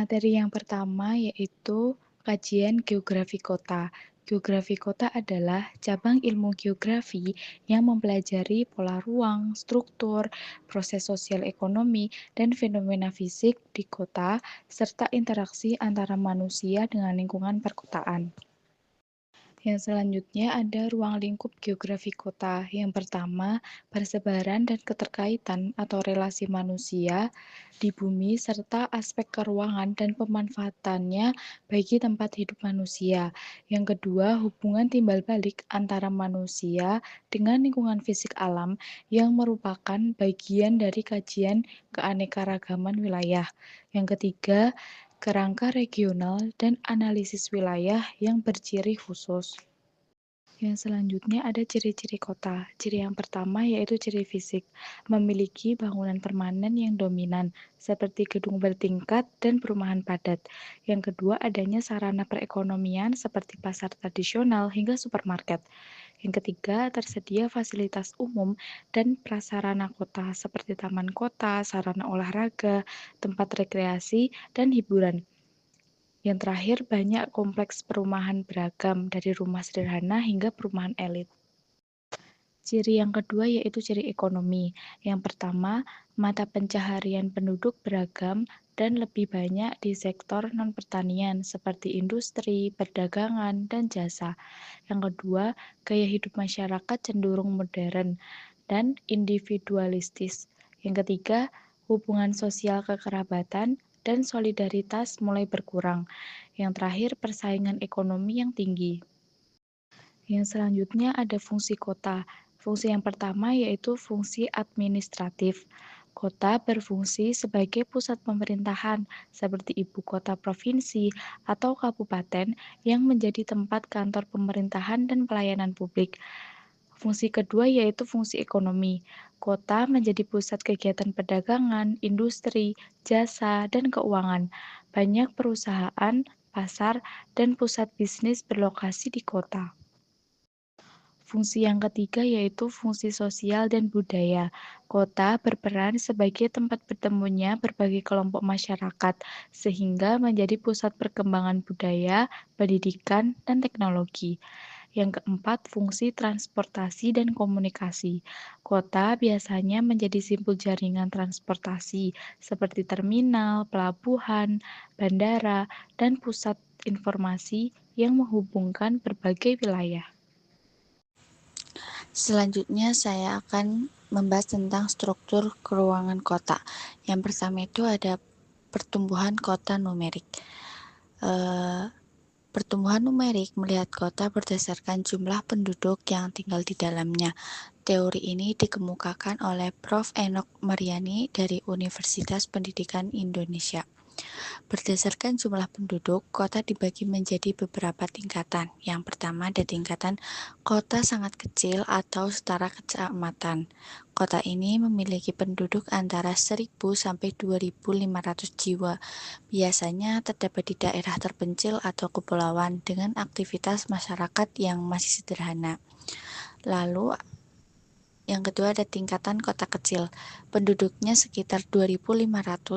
Materi yang pertama yaitu kajian geografi kota. Geografi kota adalah cabang ilmu geografi yang mempelajari pola ruang, struktur, proses sosial ekonomi, dan fenomena fisik di kota, serta interaksi antara manusia dengan lingkungan perkotaan. Yang selanjutnya ada ruang lingkup geografi kota. Yang pertama, persebaran dan keterkaitan atau relasi manusia di bumi serta aspek keruangan dan pemanfaatannya bagi tempat hidup manusia. Yang kedua, hubungan timbal balik antara manusia dengan lingkungan fisik alam yang merupakan bagian dari kajian keanekaragaman wilayah. Yang ketiga, kerangka regional dan analisis wilayah yang berciri khusus. Yang selanjutnya ada ciri-ciri kota. Ciri yang pertama yaitu ciri fisik, memiliki bangunan permanen yang dominan, seperti gedung bertingkat dan perumahan padat. Yang kedua, adanya sarana perekonomian seperti pasar tradisional hingga supermarket. Yang ketiga, tersedia fasilitas umum dan prasarana kota seperti taman kota, sarana olahraga, tempat rekreasi, dan hiburan. Yang terakhir, banyak kompleks perumahan beragam, dari rumah sederhana hingga perumahan elit. Ciri yang kedua yaitu ciri ekonomi. Yang pertama, mata pencaharian penduduk beragam dan lebih banyak di sektor non-pertanian seperti industri, perdagangan, dan jasa. Yang kedua, gaya hidup masyarakat cenderung modern dan individualistis. Yang ketiga, hubungan sosial kekerabatan dan solidaritas mulai berkurang. Yang terakhir, persaingan ekonomi yang tinggi. Yang selanjutnya ada fungsi kota. Fungsi yang pertama yaitu fungsi administratif. Kota berfungsi sebagai pusat pemerintahan, seperti ibu kota provinsi atau kabupaten yang menjadi tempat kantor pemerintahan dan pelayanan publik. Fungsi kedua yaitu fungsi ekonomi. Kota menjadi pusat kegiatan perdagangan, industri, jasa, dan keuangan. Banyak perusahaan, pasar, dan pusat bisnis berlokasi di kota. Fungsi yang ketiga yaitu fungsi sosial dan budaya. Kota berperan sebagai tempat bertemunya berbagai kelompok masyarakat, sehingga menjadi pusat perkembangan budaya, pendidikan, dan teknologi. Yang keempat, fungsi transportasi dan komunikasi. Kota biasanya menjadi simpul jaringan transportasi, seperti terminal, pelabuhan, bandara, dan pusat informasi yang menghubungkan berbagai wilayah. Selanjutnya saya akan membahas tentang struktur keruangan kota. Yang pertama itu ada pertumbuhan kota numerik. Pertumbuhan numerik melihat kota berdasarkan jumlah penduduk yang tinggal di dalamnya. Teori ini dikemukakan oleh Prof. Enoch Mariani dari Universitas Pendidikan Indonesia. Berdasarkan jumlah penduduk, kota dibagi menjadi beberapa tingkatan. Yang pertama ada tingkatan kota sangat kecil atau setara kecamatan. Kota ini memiliki penduduk antara 1.000 sampai 2.500 jiwa. Biasanya terdapat di daerah terpencil atau kepulauan dengan aktivitas masyarakat yang masih sederhana. Lalu yang kedua ada tingkatan kota kecil. Penduduknya sekitar 2.500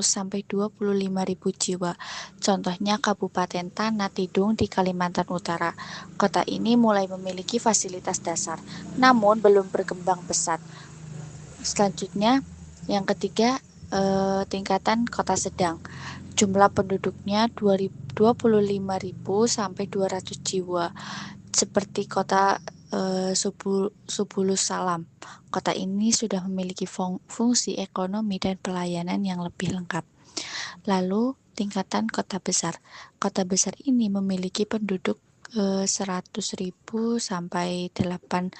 sampai 25.000 jiwa. Contohnya Kabupaten Tanah Tidung di Kalimantan Utara. Kota ini mulai memiliki fasilitas dasar, namun belum berkembang pesat. Selanjutnya, yang ketiga tingkatan kota sedang. Jumlah penduduknya 25.000 sampai 200 jiwa. Seperti kota Subulus Salam. Kota ini sudah memiliki fungsi ekonomi dan pelayanan yang lebih lengkap. Lalu tingkatan kota besar. Kota besar ini memiliki penduduk 100.000 sampai 800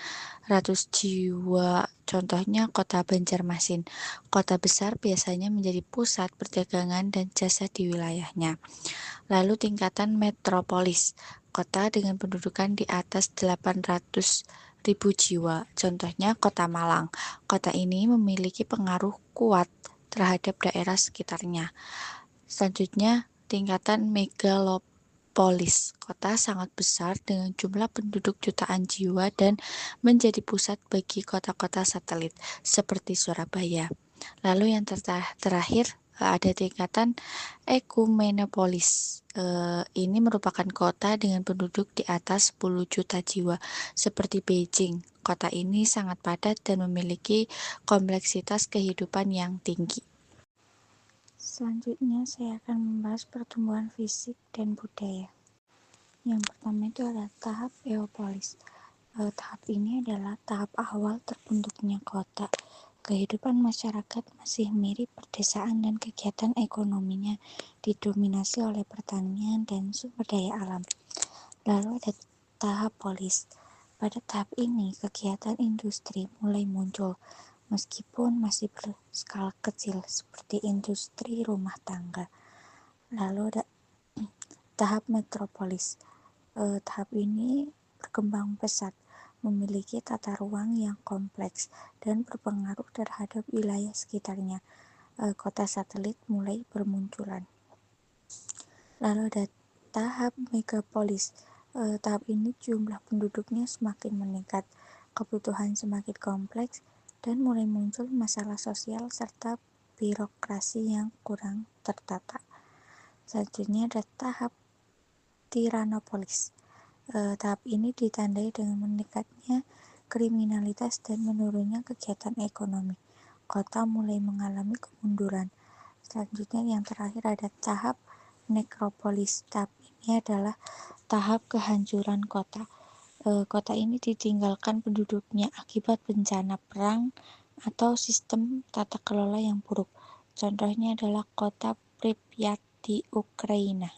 jiwa. Contohnya kota Banjarmasin. Kota besar biasanya menjadi pusat perdagangan dan jasa di wilayahnya. Lalu tingkatan metropolis. Kota dengan pendudukan di atas 800.000 jiwa. Contohnya kota Malang. Kota ini memiliki pengaruh kuat terhadap daerah sekitarnya. Selanjutnya, tingkatan megalopolis. Kota sangat besar dengan jumlah penduduk jutaan jiwa dan menjadi pusat bagi kota-kota satelit seperti Surabaya. Lalu yang terakhir, ada tingkatan Ekumenopolis. Ini merupakan kota dengan penduduk di atas 10 juta jiwa, seperti Beijing. Kota ini sangat padat dan memiliki kompleksitas kehidupan yang tinggi. Selanjutnya saya akan membahas pertumbuhan fisik dan budaya. Yang pertama itu adalah tahap Eopolis. Tahap ini adalah tahap awal terbentuknya kota. Kehidupan masyarakat masih mirip pedesaan dan kegiatan ekonominya didominasi oleh pertanian dan sumber daya alam. Lalu ada tahap polis. Pada tahap ini kegiatan industri mulai muncul, meskipun masih berskala kecil seperti industri rumah tangga. Lalu ada tahap metropolis. Tahap ini berkembang pesat, memiliki tata ruang yang kompleks dan berpengaruh terhadap wilayah sekitarnya. Kota satelit mulai bermunculan. Lalu ada tahap megapolis. Tahap ini jumlah penduduknya semakin meningkat, kebutuhan semakin kompleks, dan mulai muncul masalah sosial serta birokrasi yang kurang tertata. Selanjutnya ada tahap tiranopolis. Tahap ini ditandai dengan meningkatnya kriminalitas dan menurunnya kegiatan ekonomi. Kota mulai mengalami kemunduran. Selanjutnya yang terakhir ada tahap nekropolis. Tahap ini adalah tahap kehancuran kota. Kota ini ditinggalkan penduduknya akibat bencana perang atau sistem tata kelola yang buruk. Contohnya adalah kota Pripyat di Ukraina.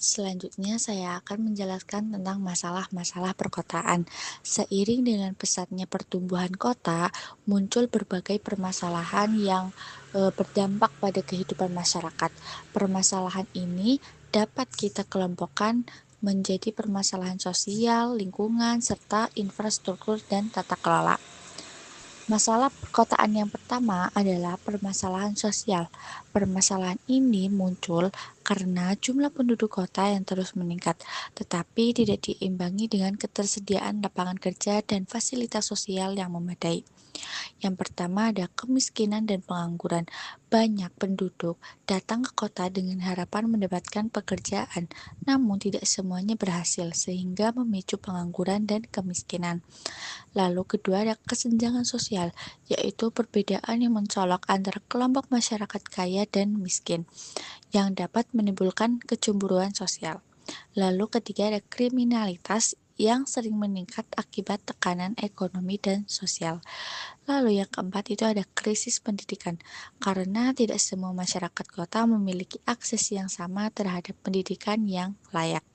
Selanjutnya saya akan menjelaskan tentang masalah-masalah perkotaan. Seiring dengan pesatnya pertumbuhan kota, muncul berbagai permasalahan yang berdampak pada kehidupan masyarakat. Permasalahan ini dapat kita kelompokkan menjadi permasalahan sosial, lingkungan, serta infrastruktur dan tata kelola. Masalah perkotaan yang pertama adalah permasalahan sosial. Permasalahan ini muncul karena jumlah penduduk kota yang terus meningkat, tetapi tidak diimbangi dengan ketersediaan lapangan kerja dan fasilitas sosial yang memadai. Yang pertama ada kemiskinan dan pengangguran. Banyak penduduk datang ke kota dengan harapan mendapatkan pekerjaan, namun tidak semuanya berhasil sehingga memicu pengangguran dan kemiskinan. Lalu kedua ada kesenjangan sosial, yaitu perbedaan yang mencolok antara kelompok masyarakat kaya dan miskin, yang dapat menimbulkan kecemburuan sosial. Lalu ketiga ada kriminalitas yang sering meningkat akibat tekanan ekonomi dan sosial. Lalu yang keempat itu ada krisis pendidikan, karena tidak semua masyarakat kota memiliki akses yang sama terhadap pendidikan yang layak.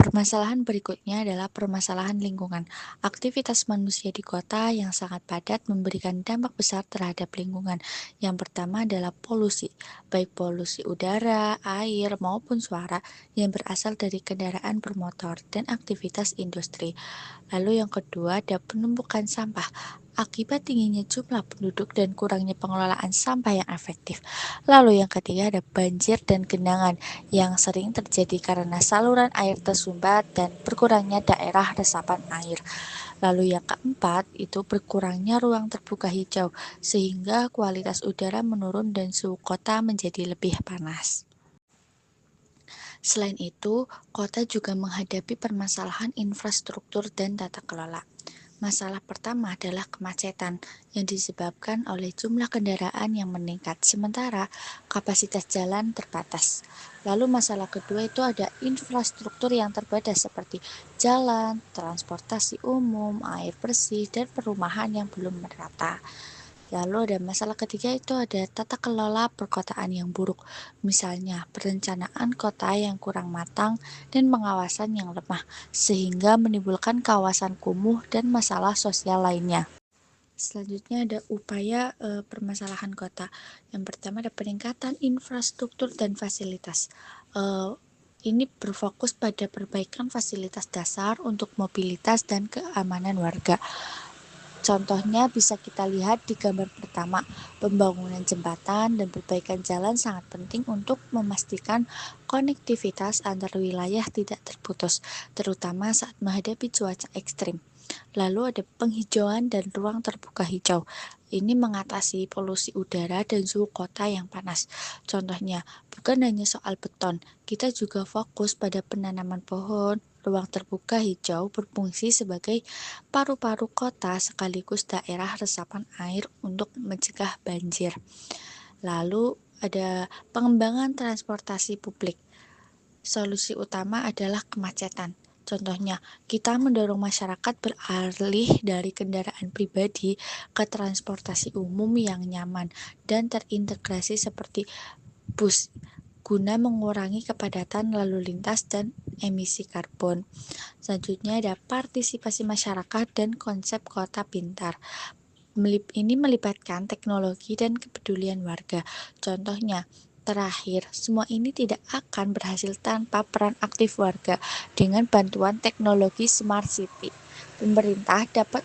Permasalahan berikutnya adalah permasalahan lingkungan. Aktivitas manusia di kota yang sangat padat memberikan dampak besar terhadap lingkungan. Yang pertama adalah polusi, baik polusi udara, air, maupun suara yang berasal dari kendaraan bermotor dan aktivitas industri. Lalu yang kedua ada penumpukan sampah. Akibat tingginya jumlah penduduk dan kurangnya pengelolaan sampah yang efektif. Lalu yang ketiga ada banjir dan genangan yang sering terjadi karena saluran air tersumbat dan berkurangnya daerah resapan air. Lalu yang keempat itu berkurangnya ruang terbuka hijau sehingga kualitas udara menurun dan suhu kota menjadi lebih panas. Selain itu, kota juga menghadapi permasalahan infrastruktur dan tata kelola. Masalah pertama adalah kemacetan yang disebabkan oleh jumlah kendaraan yang meningkat, sementara kapasitas jalan terbatas. Lalu masalah kedua itu ada infrastruktur yang terbatas seperti jalan, transportasi umum, air bersih, dan perumahan yang belum merata. Lalu ada masalah ketiga itu ada tata kelola perkotaan yang buruk, misalnya perencanaan kota yang kurang matang dan pengawasan yang lemah, sehingga menimbulkan kawasan kumuh dan masalah sosial lainnya. Selanjutnya ada upaya permasalahan kota. Yang pertama ada peningkatan infrastruktur dan fasilitas. Ini berfokus pada perbaikan fasilitas dasar untuk mobilitas dan keamanan warga. Contohnya bisa kita lihat di gambar pertama, pembangunan jembatan dan perbaikan jalan sangat penting untuk memastikan konektivitas antar wilayah tidak terputus, terutama saat menghadapi cuaca ekstrim. Lalu ada penghijauan dan ruang terbuka hijau. Ini mengatasi polusi udara dan suhu kota yang panas. Contohnya, bukan hanya soal beton, kita juga fokus pada penanaman pohon. Ruang terbuka hijau berfungsi sebagai paru-paru kota sekaligus daerah resapan air untuk mencegah banjir. Lalu ada pengembangan transportasi publik. Solusi utama adalah kemacetan. Contohnya, kita mendorong masyarakat beralih dari kendaraan pribadi ke transportasi umum yang nyaman dan terintegrasi seperti bus, guna mengurangi kepadatan lalu lintas dan emisi karbon. Selanjutnya ada partisipasi masyarakat dan konsep kota pintar. Ini melibatkan teknologi dan kepedulian warga. Contohnya, terakhir, semua ini tidak akan berhasil tanpa peran aktif warga. Dengan bantuan teknologi Smart City, pemerintah dapat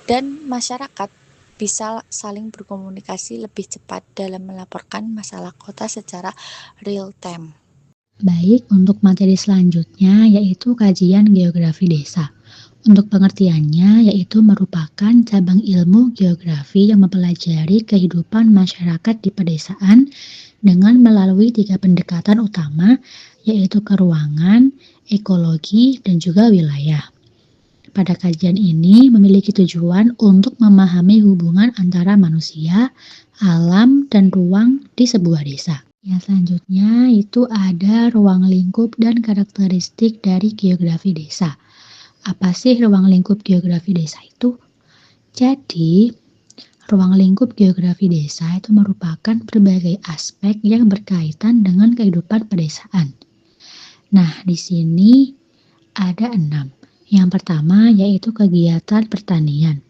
dan masyarakat bisa saling berkomunikasi lebih cepat dalam melaporkan masalah kota secara real time. Baik, untuk materi selanjutnya yaitu kajian geografi desa. Untuk pengertiannya yaitu merupakan cabang ilmu geografi yang mempelajari kehidupan masyarakat di pedesaan dengan melalui 3 pendekatan utama yaitu keruangan, ekologi, dan juga wilayah. Pada kajian ini memiliki tujuan untuk memahami hubungan antara manusia, alam, dan ruang di sebuah desa. Yang selanjutnya itu ada ruang lingkup dan karakteristik dari geografi desa. Apa sih ruang lingkup geografi desa itu? Jadi, ruang lingkup geografi desa itu merupakan berbagai aspek yang berkaitan dengan kehidupan pedesaan. Nah, di sini ada 6. Yang pertama yaitu kegiatan pertanian,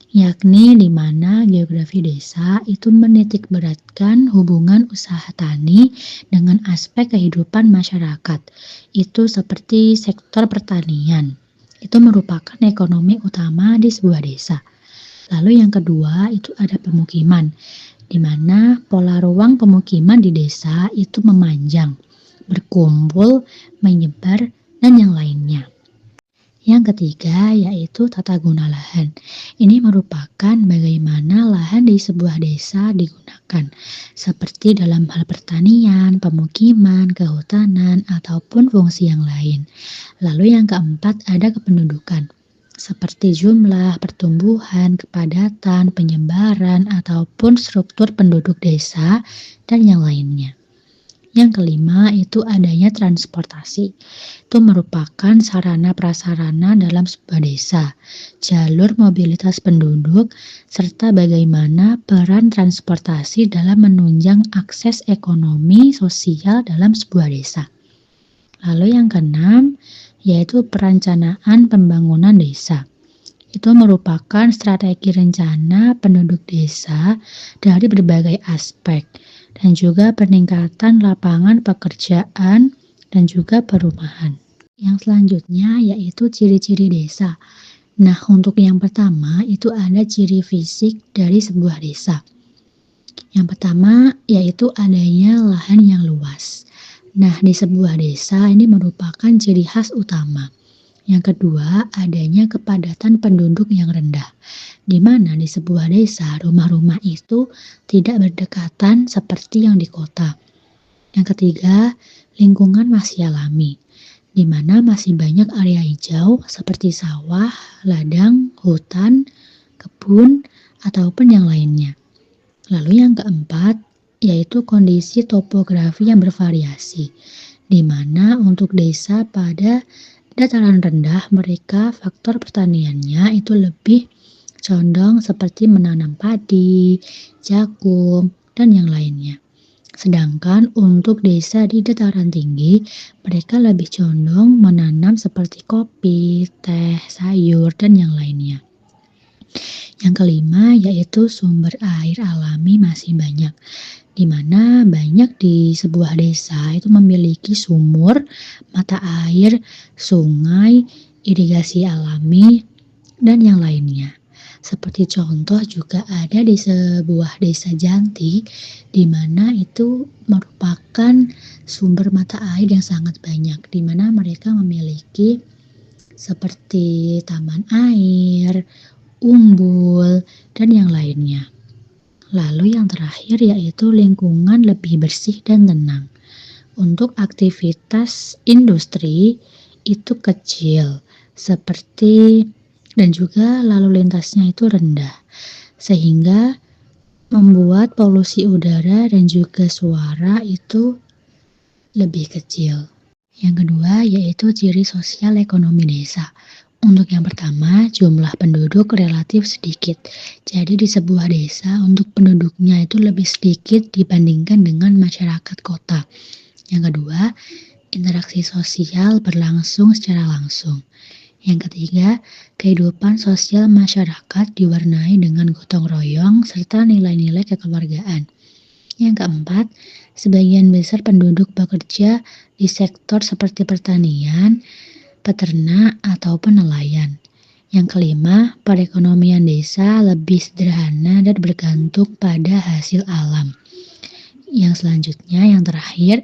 yakni di mana geografi desa itu menitikberatkan hubungan usaha tani dengan aspek kehidupan masyarakat. Itu seperti sektor pertanian. Itu merupakan ekonomi utama di sebuah desa. Lalu yang kedua itu ada pemukiman, di mana pola ruang pemukiman di desa itu memanjang, berkumpul, menyebar, dan yang lainnya. Yang ketiga yaitu tata guna lahan. Ini merupakan bagaimana lahan di sebuah desa digunakan, seperti dalam hal pertanian, pemukiman, kehutanan, ataupun fungsi yang lain. Lalu yang keempat ada kependudukan, seperti jumlah, pertumbuhan, kepadatan, penyebaran, ataupun struktur penduduk desa, dan yang lainnya. Yang kelima itu adanya transportasi. Itu merupakan sarana prasarana dalam sebuah desa, jalur mobilitas penduduk, serta bagaimana peran transportasi dalam menunjang akses ekonomi sosial dalam sebuah desa. Lalu yang keenam yaitu perencanaan pembangunan desa. Itu merupakan strategi rencana penduduk desa dari berbagai aspek dan juga peningkatan lapangan pekerjaan dan juga perumahan. Yang selanjutnya yaitu ciri-ciri desa. Nah, untuk yang pertama itu ada ciri fisik dari sebuah desa. Yang pertama yaitu adanya lahan yang luas. Nah, di sebuah desa ini merupakan ciri khas utama. Yang kedua, adanya kepadatan penduduk yang rendah, di mana di sebuah desa rumah-rumah itu tidak berdekatan seperti yang di kota. Yang ketiga, lingkungan masih alami, di mana masih banyak area hijau seperti sawah, ladang, hutan, kebun, ataupun yang lainnya. Lalu yang keempat, yaitu kondisi topografi yang bervariasi, di mana untuk desa pada dataran rendah mereka faktor pertaniannya itu lebih condong seperti menanam padi, jagung, dan yang lainnya. Sedangkan untuk desa di dataran tinggi, mereka lebih condong menanam seperti kopi, teh, sayur, dan yang lainnya. Yang kelima yaitu sumber air alami masih banyak, di mana banyak di sebuah desa itu memiliki sumur, mata air, sungai, irigasi alami, dan yang lainnya. Seperti contoh juga ada di sebuah desa Janti, di mana itu merupakan sumber mata air yang sangat banyak, di mana mereka memiliki seperti taman air, umbul, dan yang lainnya. Lalu yang terakhir yaitu lingkungan lebih bersih dan tenang. Untuk aktivitas industri itu kecil, seperti dan juga lalu lintasnya itu rendah, sehingga membuat polusi udara dan juga suara itu lebih kecil. Yang kedua yaitu ciri sosial ekonomi desa. Untuk yang pertama, jumlah penduduk relatif sedikit. Jadi di sebuah desa untuk penduduknya itu lebih sedikit dibandingkan dengan masyarakat kota. Yang kedua, interaksi sosial berlangsung secara langsung. Yang ketiga, kehidupan sosial masyarakat diwarnai dengan gotong royong serta nilai-nilai kekeluargaan. Yang keempat, sebagian besar penduduk bekerja di sektor seperti pertanian, peternak, ataupun nelayan. Yang kelima, perekonomian desa lebih sederhana dan bergantung pada hasil alam. Yang selanjutnya, yang terakhir,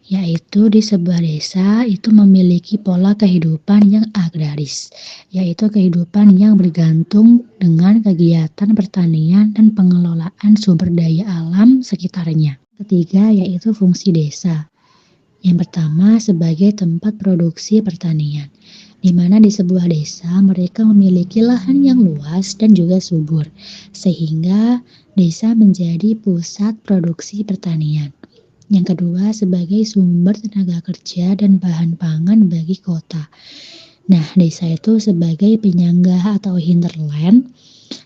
yaitu di sebuah desa itu memiliki pola kehidupan yang agraris, yaitu kehidupan yang bergantung dengan kegiatan pertanian dan pengelolaan sumber daya alam sekitarnya. Ketiga, yaitu fungsi desa. Yang pertama sebagai tempat produksi pertanian, di mana di sebuah desa mereka memiliki lahan yang luas dan juga subur, sehingga desa menjadi pusat produksi pertanian. Yang kedua sebagai sumber tenaga kerja dan bahan pangan bagi kota. Nah, desa itu sebagai penyangga atau hinterland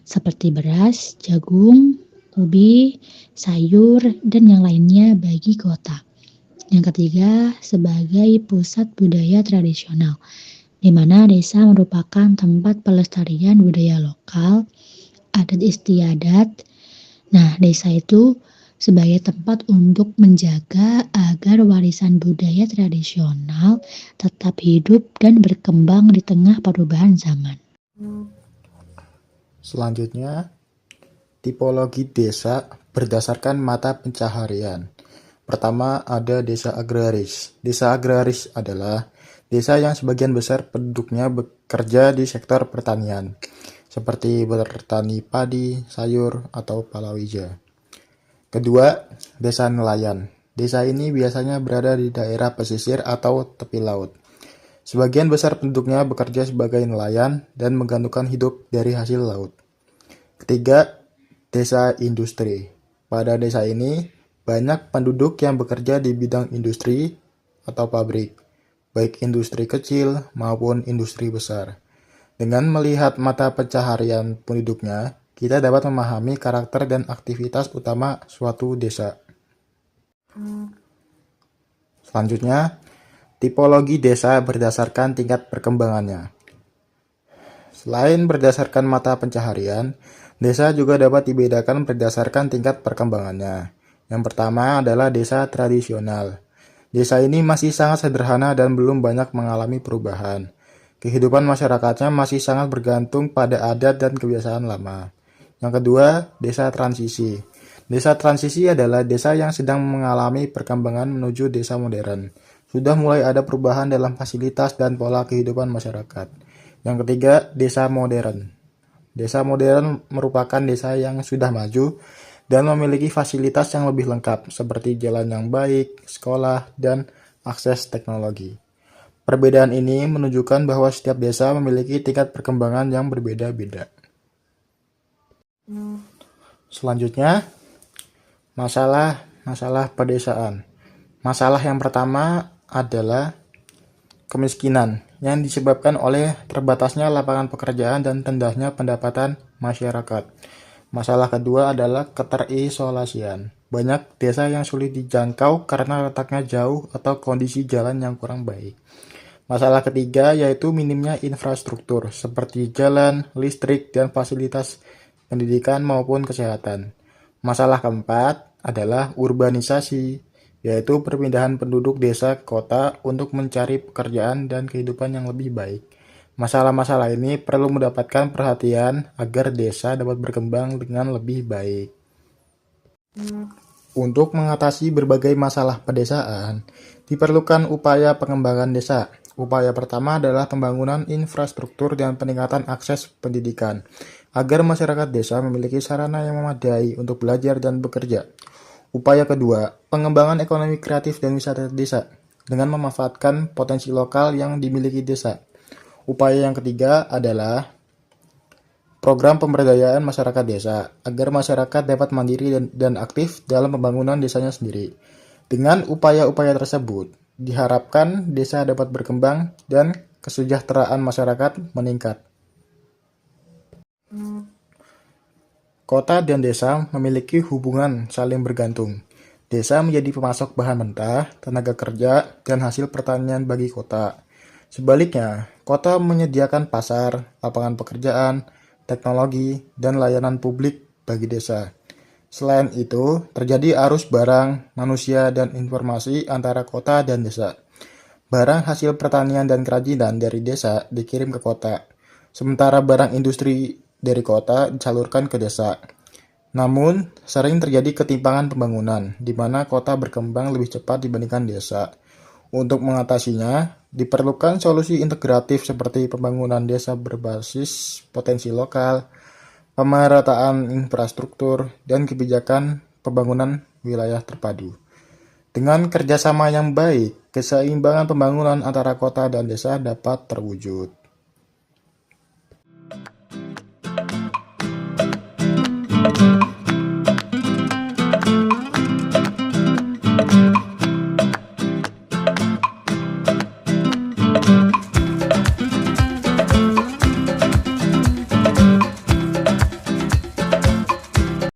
seperti beras, jagung, ubi, sayur, dan yang lainnya bagi kota. Yang ketiga, sebagai pusat budaya tradisional, di mana desa merupakan tempat pelestarian budaya lokal, adat istiadat. Nah, desa itu sebagai tempat untuk menjaga agar warisan budaya tradisional tetap hidup dan berkembang di tengah perubahan zaman. Selanjutnya, tipologi desa berdasarkan mata pencaharian. Pertama, ada desa agraris. Desa agraris adalah desa yang sebagian besar penduduknya bekerja di sektor pertanian, seperti bertani padi, sayur, atau palawija. Kedua, desa nelayan. Desa ini biasanya berada di daerah pesisir atau tepi laut. Sebagian besar penduduknya bekerja sebagai nelayan dan menggantungkan hidup dari hasil laut. Ketiga, desa industri. Pada desa ini, banyak penduduk yang bekerja di bidang industri atau pabrik, baik industri kecil maupun industri besar. Dengan melihat mata pencaharian penduduknya, kita dapat memahami karakter dan aktivitas utama suatu desa. Selanjutnya, tipologi desa berdasarkan tingkat perkembangannya. Selain berdasarkan mata pencaharian, desa juga dapat dibedakan berdasarkan tingkat perkembangannya. Yang pertama adalah desa tradisional. Desa ini masih sangat sederhana dan belum banyak mengalami perubahan. Kehidupan masyarakatnya masih sangat bergantung pada adat dan kebiasaan lama. Yang kedua, desa transisi. Desa transisi adalah desa yang sedang mengalami perkembangan menuju desa modern. Sudah mulai ada perubahan dalam fasilitas dan pola kehidupan masyarakat. Yang ketiga, desa modern. Desa modern merupakan desa yang sudah maju dan memiliki fasilitas yang lebih lengkap seperti jalan yang baik, sekolah, dan akses teknologi. Perbedaan ini menunjukkan bahwa setiap desa memiliki tingkat perkembangan yang berbeda-beda. Selanjutnya, masalah pedesaan. Masalah yang pertama adalah kemiskinan yang disebabkan oleh terbatasnya lapangan pekerjaan dan rendahnya pendapatan masyarakat. Masalah kedua adalah keterisolasian. Banyak desa yang sulit dijangkau karena letaknya jauh atau kondisi jalan yang kurang baik. Masalah ketiga yaitu minimnya infrastruktur seperti jalan, listrik, dan fasilitas pendidikan maupun kesehatan. Masalah keempat adalah urbanisasi, yaitu perpindahan penduduk desa ke kota untuk mencari pekerjaan dan kehidupan yang lebih baik. Masalah-masalah ini perlu mendapatkan perhatian agar desa dapat berkembang dengan lebih baik. Untuk mengatasi berbagai masalah pedesaan, diperlukan upaya pengembangan desa. Upaya pertama adalah pembangunan infrastruktur dan peningkatan akses pendidikan, agar masyarakat desa memiliki sarana yang memadai untuk belajar dan bekerja. Upaya kedua, pengembangan ekonomi kreatif dan wisata desa, dengan memanfaatkan potensi lokal yang dimiliki desa. Upaya yang ketiga adalah program pemberdayaan masyarakat desa, agar masyarakat dapat mandiri dan aktif dalam pembangunan desanya sendiri. Dengan upaya-upaya tersebut, diharapkan desa dapat berkembang dan kesejahteraan masyarakat meningkat. Kota dan desa memiliki hubungan saling bergantung. Desa menjadi pemasok bahan mentah, tenaga kerja, dan hasil pertanian bagi kota. Sebaliknya, kota menyediakan pasar, lapangan pekerjaan, teknologi, dan layanan publik bagi desa. Selain itu, terjadi arus barang, manusia, dan informasi antara kota dan desa. Barang hasil pertanian dan kerajinan dari desa dikirim ke kota, sementara barang industri dari kota disalurkan ke desa. Namun, sering terjadi ketimpangan pembangunan, di mana kota berkembang lebih cepat dibandingkan desa. Untuk mengatasinya, diperlukan solusi integratif seperti pembangunan desa berbasis potensi lokal, pemerataan infrastruktur, dan kebijakan pembangunan wilayah terpadu. Dengan kerjasama yang baik, keseimbangan pembangunan antara kota dan desa dapat terwujud.